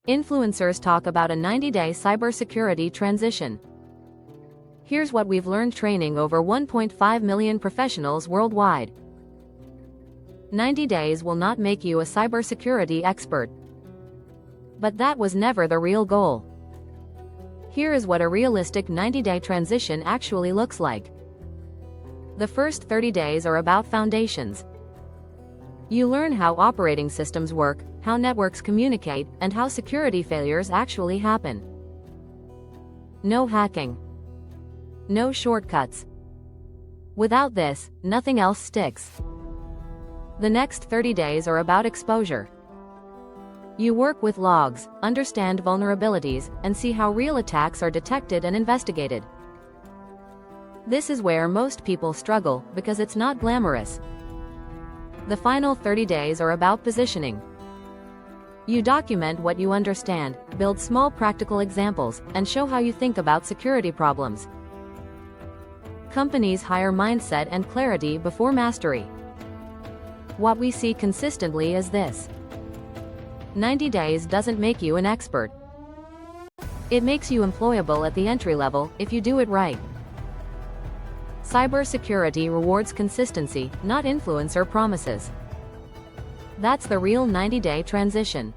Influencers talk about a 90-day cybersecurity transition. Here's what we've learned training over 1.5 million professionals worldwide. 90 days will not make you a cybersecurity expert. But that was never the real goal. Here is what a realistic 90-day transition actually looks like. The first 30 days are about foundations. You learn how operating systems work, how networks communicate, and how security failures actually happen. No hacking. No shortcuts. Without this, nothing else sticks. The next 30 days are about exposure. You work with logs, understand vulnerabilities, and see how real attacks are detected and investigated. This is where most people struggle, because it's not glamorous. The final 30 days are about positioning. You document what you understand, build small practical examples, and show how you think about security problems. Companies hire mindset and clarity before mastery. What we see consistently is this: 90 days doesn't make you an expert. It makes you employable at the entry level, if you do it right. Cybersecurity rewards consistency, not influencer promises. That's the real 90-day transition.